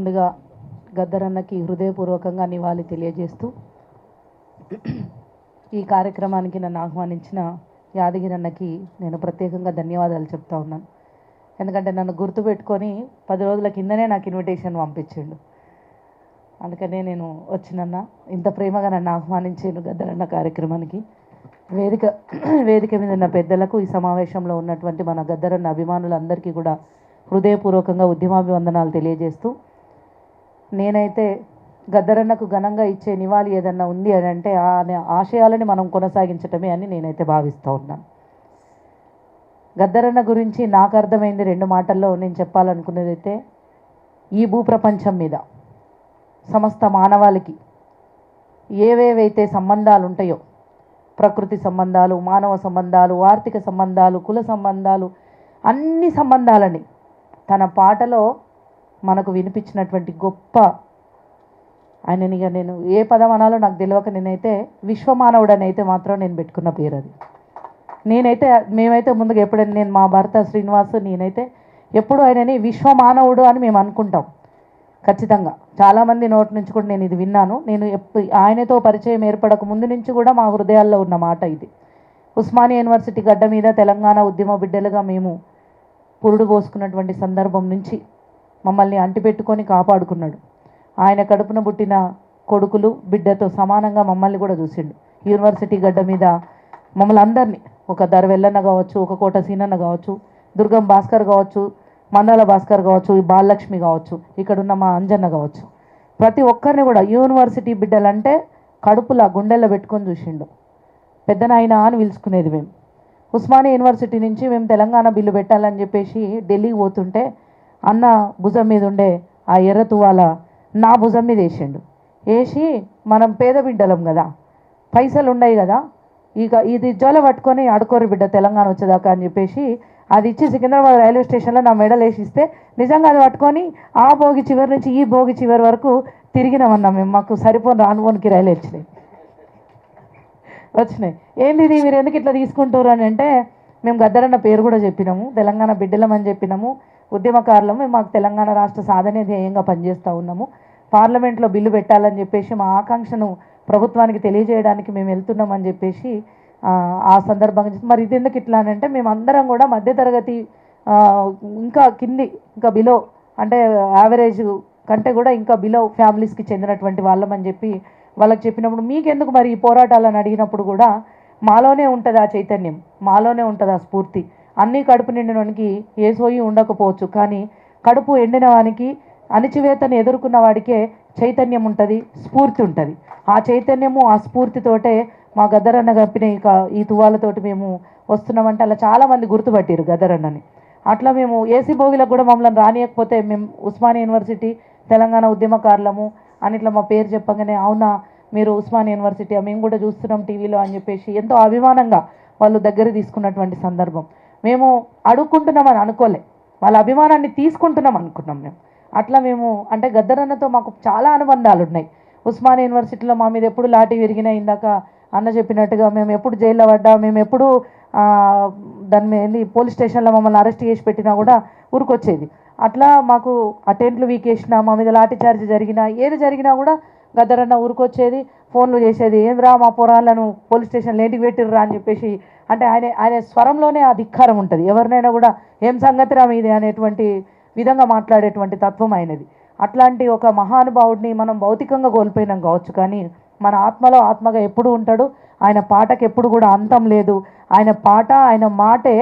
ముందుగా గద్దరన్నకి హృదయపూర్వకంగా నివాళి తెలియజేస్తూ ఈ కార్యక్రమానికి నన్ను ఆహ్వానించిన యాదగిరి అన్నకి నేను ప్రత్యేకంగా ధన్యవాదాలు చెప్తా ఉన్నాను. ఎందుకంటే నన్ను గుర్తుపెట్టుకొని 10 రోజుల కిందనే నాకు ఇన్విటేషన్ పంపించిండు. అందుకనే నేను వచ్చినన్న ఇంత ప్రేమగా నన్ను ఆహ్వానించాను గద్దరన్న కార్యక్రమానికి. వేదిక మీద ఉన్న పెద్దలకు, ఈ సమావేశంలో ఉన్నటువంటి మన గద్దరన్న అభిమానులందరికీ కూడా హృదయపూర్వకంగా ఉద్యమాభివందనాలు తెలియజేస్తూ, నేనైతే గద్దరన్నకు ఘనంగా ఇచ్చే నివాళి ఏదన్నా ఉంది అని అంటే ఆ ఆశయాలని మనం కొనసాగించటమే అని నేనైతే భావిస్తూ ఉన్నాను. గద్దరన్న గురించి నాకు అర్థమైంది 2 మాటల్లో నేను చెప్పాలనుకునేది అయితే, ఈ భూప్రపంచం మీద సమస్త మానవాళికి ఏవేవైతే సంబంధాలు ఉంటాయో, ప్రకృతి సంబంధాలు, మానవ సంబంధాలు, ఆర్థిక సంబంధాలు, కుల సంబంధాలు, అన్ని సంబంధాలని తన పాటలో మనకు వినిపించినటువంటి గొప్ప ఆయననిగా నేను ఏ పదం అనాలో నాకు తెలియక నేనైతే విశ్వమానవుడు అని అయితే మాత్రం నేను పెట్టుకున్న పేరు అది. మేమైతే ముందుగా ఎప్పుడైనా నేను మా భర్త శ్రీనివాస్ నేనైతే ఎప్పుడు ఆయనని విశ్వమానవుడు అని మేము అనుకుంటాం. ఖచ్చితంగా చాలామంది నోటి నుంచి కూడా నేను ఇది విన్నాను. నేను ఆయనతో పరిచయం ఏర్పడక ముందు నుంచి కూడా మా హృదయాల్లో ఉన్న మాట ఇది. ఉస్మానియా యూనివర్సిటీ గడ్డ మీద తెలంగాణ ఉద్యమ బిడ్డలుగా మేము పురుడు పోసుకున్నటువంటి సందర్భం నుంచి మమ్మల్ని అంటిపెట్టుకొని కాపాడుకున్నాడు. ఆయన కడుపున పుట్టిన కొడుకులు బిడ్డతో సమానంగా మమ్మల్ని కూడా చూసిండు. యూనివర్సిటీ గడ్డ మీద మమ్మల్ని అందరినీ, ఒక దర్వెల్లన్న కావచ్చు, ఒక కోట సీనన్న కావచ్చు, దుర్గం భాస్కర్ కావచ్చు, మందాల భాస్కర్ కావచ్చు, ఈ బాలలక్ష్మి కావచ్చు, ఇక్కడున్న మా అంజన్న కావచ్చు, ప్రతి ఒక్కరిని కూడా యూనివర్సిటీ బిడ్డలంటే కడుపులా గుండెల్లో పెట్టుకొని చూసిండు. పెద్దనాయన అని పిలుచుకునేది మేము. ఉస్మానియా యూనివర్సిటీ నుంచి మేము తెలంగాణ బిల్లు పెట్టాలని చెప్పేసి ఢిల్లీకి పోతుంటే అన్న భుజం మీద ఉండే ఆ ఎర్ర తువాల నా భుజం మీద వేసిండు. వేసి మనం పేద బిడ్డలం కదా, పైసలు ఉన్నాయి కదా, ఇక ఇది జోల పట్టుకొని అడుకోరు బిడ్డ తెలంగాణ వచ్చేదాకా అని చెప్పేసి అది ఇచ్చి సికింద్రాబాద్ రైల్వే స్టేషన్లో నా మెడల్ వేసిస్తే నిజంగా అది పట్టుకొని ఆ భోగి చివరి నుంచి ఈ భోగి చివరి వరకు తిరిగినామన్నాం మేము. మాకు సరిపోని రానుపోనికి రైలు వచ్చినాయి. ఏంది ఇది, మీరు ఎందుకు ఇట్లా తీసుకుంటారు అని అంటే, మేము గద్దరన్న పేరు కూడా చెప్పినాము, తెలంగాణ బిడ్డలం అని చెప్పినాము, ఉద్యమకారులము, మేము మాకు తెలంగాణ రాష్ట్ర సాధనే ధ్యేయంగా పనిచేస్తూ ఉన్నాము, పార్లమెంట్లో బిల్లు పెట్టాలని చెప్పేసి మా ఆకాంక్షను ప్రభుత్వానికి తెలియజేయడానికి మేము వెళ్తున్నామని చెప్పేసి ఆ సందర్భంగా మరి ఇది ఎందుకు ఇట్లా అని అంటే, మేమందరం కూడా మధ్యతరగతి ఇంకా కింది, ఇంకా బిలో అంటే యావరేజ్ కంటే కూడా ఇంకా బిలో ఫ్యామిలీస్కి చెందినటువంటి వాళ్ళమని చెప్పి వాళ్ళకి చెప్పినప్పుడు, మీకెందుకు మరి ఈ పోరాటాలను అడిగినప్పుడు కూడా మాలోనే ఉంటుంది ఆ చైతన్యం, మాలోనే ఉంటుంది ఆ స్ఫూర్తి. అన్నీ కడుపు నిండినవానికి ఏ సోయి ఉండకపోవచ్చు, కానీ కడుపు ఎండిన వానికి, అణిచివేతను ఎదుర్కొన్న వాడికే చైతన్యం ఉంటుంది, స్ఫూర్తి ఉంటుంది. ఆ చైతన్యము ఆ స్ఫూర్తితోటే మా గద్దరన్న కప్పిన ఈ తువాలతోటి మేము వస్తున్నామంటే అలా చాలామంది గుర్తుపట్టారు గద్దరన్నని. అట్లా మేము ఏసీ భోగిలకు కూడా మమ్మల్ని రానియకపోతే మేము ఉస్మానియా యూనివర్సిటీ తెలంగాణ ఉద్యమకారులము అని ఇట్లా మా పేరు చెప్పగానే, అవునా మీరు ఉస్మానియా యూనివర్సిటీ మేము కూడా చూస్తున్నాం టీవీలో అని చెప్పేసి ఎంతో అభిమానంగా వాళ్ళు దగ్గర తీసుకున్నటువంటి సందర్భం. మేము అడుక్కుంటున్నామని అనుకోలే, వాళ్ళ అభిమానాన్ని తీసుకుంటున్నాం అనుకున్నాం మేము. అట్లా మేము అంటే గద్దరన్నతో మాకు చాలా అనుబంధాలు ఉన్నాయి. ఉస్మానియా యూనివర్సిటీలో మా మీద ఎప్పుడు లాఠీ విరిగినా, ఇందాక అన్న చెప్పినట్టుగా మేము ఎప్పుడు జైల్లో పడ్డా, మేము ఎప్పుడు దాని మీద పోలీస్ స్టేషన్లో మమ్మల్ని అరెస్ట్ చేసి పెట్టినా కూడా ఊరికొచ్చేది. అట్లా మాకు అటెంట్లు వీకేసినా, మా మీద లాఠీ చార్జ్ జరిగినా, ఏది జరిగినా కూడా గద్దరన్న ఊరికొచ్చేది, ఫోన్లు చేసేది, ఏంద్రా మా పొరాలను పోలీస్ స్టేషన్ లేటికి పెట్టిర్రా అని చెప్పేసి. అంటే ఆయన స్వరంలోనే ఆ ధిక్కారం ఉంటుంది. ఎవరినైనా కూడా ఏం సంగతిరా మీది అనేటువంటి విధంగా మాట్లాడేటువంటి తత్వం ఆయనది. అట్లాంటి ఒక మహానుభావుడిని మనం భౌతికంగా కోల్పోయినాం కావచ్చు, కానీ మన ఆత్మలో ఆత్మగా ఎప్పుడు ఉంటాడు. ఆయన పాటకు ఎప్పుడు కూడా అంతం లేదు. ఆయన పాట, ఆయన మాటే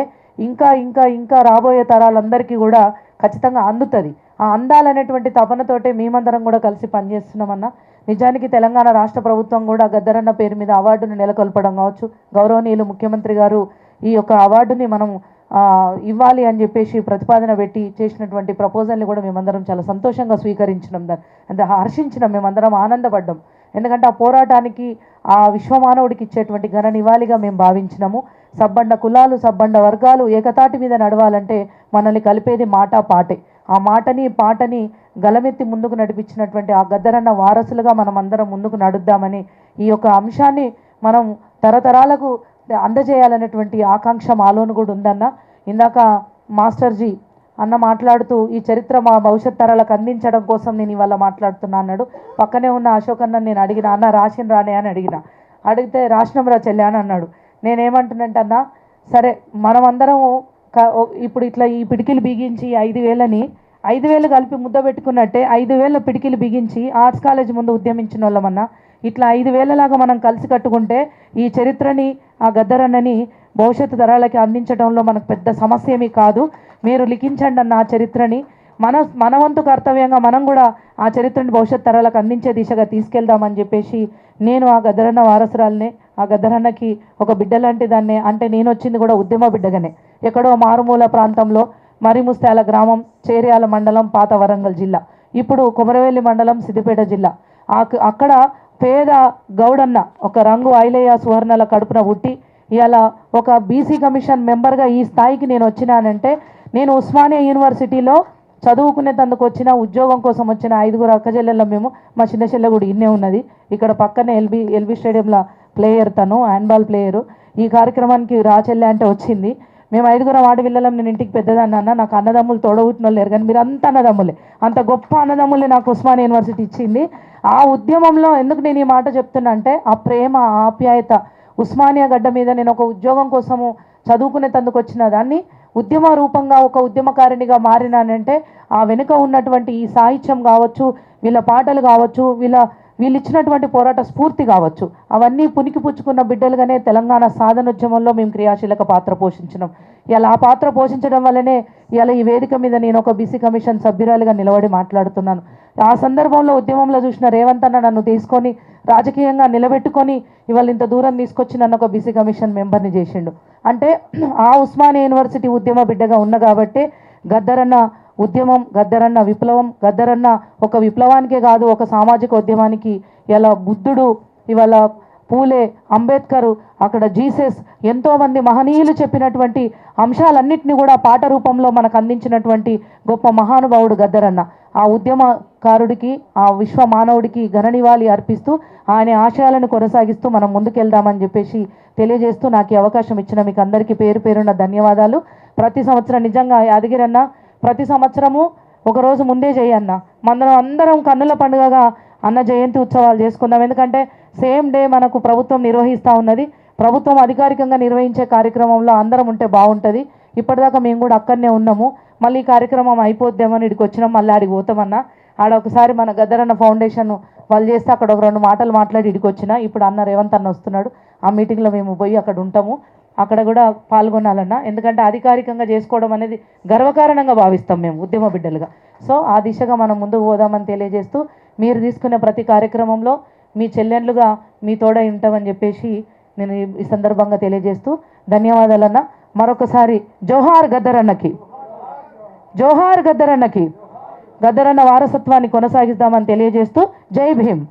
ఇంకా ఇంకా ఇంకా రాబోయే తరాలందరికీ కూడా ఖచ్చితంగా అందుతుంది. ఆ అందాలనేటువంటి తపనతోటే మేమందరం కూడా కలిసి పనిచేస్తున్నామన్నా. నిజానికి తెలంగాణ రాష్ట్ర ప్రభుత్వం కూడా గద్దరన్న పేరు మీద అవార్డును నెలకొల్పడం కావచ్చు, గౌరవనీయులు ముఖ్యమంత్రి గారు ఈ యొక్క అవార్డుని మనం ఇవ్వాలి అని చెప్పేసి ప్రతిపాదన పెట్టి చేసినటువంటి ప్రపోజల్ని కూడా మేమందరం చాలా సంతోషంగా స్వీకరించినాం, అంటే హర్షించినాం, మేమందరం ఆనందపడ్డాం. ఎందుకంటే ఆ పోరాటానికి, ఆ విశ్వమానవుడికి ఇచ్చేటువంటి ఘన నివాళిగా మేము భావించినాము. సబ్బండ కులాలు, సబ్బండ వర్గాలు ఏకతాటి మీద నడవాలంటే మనల్ని కలిపేది మాట, పాటే. ఆ మాటని, పాటని గలమెత్తి ముందుకు నడిపించినటువంటి ఆ గద్దరన్న వారసులుగా మనం అందరం ముందుకు నడుద్దామని, ఈ యొక్క అంశాన్ని మనం తరతరాలకు అందజేయాలనేటువంటి ఆకాంక్ష మాలోను కూడా ఉందన్న. ఇందాక మాస్టర్జీ అన్న మాట్లాడుతూ ఈ చరిత్ర మా భవిష్యత్ తరాలకు అందించడం కోసం నేను ఇవాళ మాట్లాడుతున్నా అన్నాడు. పక్కనే ఉన్న అశోక్ అన్న నేను అడిగిన, అన్న రాసిన రానే అని అడిగితే రాసినం రా చెల్లె అని అన్నాడు. నేనేమంటున్నంటే అన్న, సరే మనమందరం ఇప్పుడు ఇట్లా ఈ పిడికిలు బిగించి 5,000ని 5,000 కలిపి ముద్ద పెట్టుకున్నట్టే 5,000 పిడికిలు బిగించి ఆర్ట్స్ కాలేజ్ ముందు ఉద్యమించిన వాళ్ళమన్నా ఇట్లా 5,000 లాగా మనం కలిసి కట్టుకుంటే ఈ చరిత్రని, ఆ గద్దరన్నని భవిష్యత్తు తరాలకి అందించడంలో మనకు పెద్ద సమస్య ఏమీ కాదు. మీరు లిఖించండి అన్న ఆ చరిత్రని. మన వంతు కర్తవ్యంగా మనం కూడా ఆ చరిత్రని భవిష్యత్ తరాలకు అందించే దిశగా తీసుకెళ్దామని చెప్పేసి నేను ఆ గద్దరన్న వారసురాలనే, ఆ గద్దరన్నకి ఒక బిడ్డ లాంటి దాన్నే. అంటే నేను వచ్చింది కూడా ఉద్యమ బిడ్డగానే. ఎక్కడో మారుమూల ప్రాంతంలో మరిముస్తాల గ్రామం, చేర్యాల మండలం, పాత వరంగల్ జిల్లా, ఇప్పుడు కొమరవెల్లి మండలం, సిద్దిపేట జిల్లా. అక్కడ పేద గౌడన్న ఒక రంగు ఐలయ్య సువర్ణల కడుపున పుట్టి ఇలా ఒక బీసీ కమిషన్ మెంబర్గా ఈ స్థాయికి నేను వచ్చినానంటే నేను ఉస్మానియా యూనివర్సిటీలో చదువుకునేందుకు వచ్చిన, ఉద్యోగం కోసం వచ్చిన 5గురు అక్కచెల్లెళ్ళం మేము. మా చిన్న చెల్లె కూడా ఇన్నే ఉన్నది. ఇక్కడ పక్కనే ఎల్బీ స్టేడియంలో ప్లేయర్, తను హ్యాండ్బాల్ ప్లేయరు. ఈ కార్యక్రమానికి చెల్లె అంటే వచ్చింది. మేము 5గురం ఆడపిల్లలం. నేను ఇంటికి పెద్దదాన్ని అన్న, నాకు అన్నదమ్ములు తోడబుట్టిన వాళ్ళు లేరు, కానీ మీరు అంత అన్నదమ్ములే, అంత గొప్ప అన్నదమ్ములే నాకు ఉస్మానియా యూనివర్సిటీ ఇచ్చింది. ఆ ఉద్యమంలో ఎందుకు నేను ఈ మాట చెప్తున్నా అంటే, ఆ ప్రేమ, ఆప్యాయత, ఉస్మానియా గడ్డ మీద నేను ఒక ఉద్యోగం కోసము చదువుకునేందుకు వచ్చిన దాన్ని ఉద్యమ రూపంగా ఒక ఉద్యమకారిణిగా మారినానంటే ఆ వెనుక ఉన్నటువంటి ఈ సాహిత్యం కావచ్చు, వీళ్ళ పాటలు కావచ్చు, వీళ్ళు ఇచ్చినటువంటి పోరాట స్ఫూర్తి కావచ్చు, అవన్నీ పునికి పుచ్చుకున్న బిడ్డలుగానే తెలంగాణ సాధనోద్యమంలో మేము క్రియాశీలక పాత్ర పోషించినాం. ఇలా ఆ పాత్ర పోషించడం వల్లనే ఇలా ఈ వేదిక మీద నేను ఒక బీసీ కమిషన్ సభ్యురాలిగా నిలబడి మాట్లాడుతున్నాను. ఆ సందర్భంలో ఉద్యమంలో చూసిన రేవంత్ అన్న నన్ను తీసుకొని రాజకీయంగా నిలబెట్టుకొని ఇవాళ ఇంత దూరం తీసుకొచ్చి నన్ను ఒక బీసీ కమిషన్ మెంబర్ని చేసిండు. అంటే ఆ ఉస్మానియా యూనివర్సిటీ ఉద్యమ బిడ్డగా ఉన్న కాబట్టి గద్దరన్న ఉద్యమం, గద్దరన్న విప్లవం, గద్దరన్న ఒక విప్లవానికే కాదు, ఒక సామాజిక ఉద్యమానికి. ఇలా బుద్ధుడు, ఇవాళ పూలే, అంబేద్కర్, అక్కడ జీసస్, ఎంతోమంది మహనీయులు చెప్పినటువంటి అంశాలన్నింటినీ కూడా పాట రూపంలో మనకు అందించినటువంటి గొప్ప మహానుభావుడు గద్దరన్న. ఆ ఉద్యమకారుడికి, ఆ విశ్వ మానవుడికి ఘననివాళి అర్పిస్తూ ఆయన ఆశయాలను కొనసాగిస్తూ మనం ముందుకెళ్దామని చెప్పేసి తెలియజేస్తూ నాకు ఈ అవకాశం ఇచ్చిన మీకు అందరికీ పేరు పేరున్న ధన్యవాదాలు. ప్రతి సంవత్సరం నిజంగా యాదగిరన్న ప్రతి సంవత్సరము ఒకరోజు ముందే చేయన్న, మనం అందరం కన్నుల పండుగగా అన్న జయంతి ఉత్సవాలు చేసుకుందాం. ఎందుకంటే సేమ్ డే మనకు ప్రభుత్వం నిర్వహిస్తూ ఉన్నది. ప్రభుత్వం అధికారికంగా నిర్వహించే కార్యక్రమంలో అందరం ఉంటే బాగుంటుంది. ఇప్పటిదాకా మేము కూడా అక్కడనే ఉన్నాము. మళ్ళీ ఈ కార్యక్రమం అయిపోద్దామని ఇక్కడికి వచ్చినాం. మళ్ళీ ఆడికి పోతామన్నా. ఆడ ఒకసారి మన గద్దరన్న ఫౌండేషన్ వాళ్ళు చేస్తే అక్కడ ఒక 2 మాటలు మాట్లాడి ఇక్కడికి వచ్చిన. ఇప్పుడు అన్న రేవంత్ అన్న వస్తున్నాడు. ఆ మీటింగ్లో మేము పోయి అక్కడ ఉంటాము. అక్కడ కూడా పాల్గొనాలన్నా. ఎందుకంటే అధికారికంగా చేసుకోవడం అనేది గర్వకారణంగా భావిస్తాం మేము ఉద్యమ బిడ్డలుగా. సో ఆ దిశగా మనం ముందుకు పోదామని తెలియజేస్తూ మీరు తీసుకునే ప్రతి కార్యక్రమంలో మీ చెల్లెళ్ళుగా మీ తోడ ఉంటామని చెప్పేసి నేను ఈ సందర్భంగా తెలియజేస్తూ ధన్యవాదాలన్న. మరొకసారి జోహార్ గద్దరన్నకి, జోహార్ గద్దరన్నకి. గద్దరన్న వారసత్వాన్ని కొనసాగిస్తామని తెలియజేస్తూ జై భీమ్.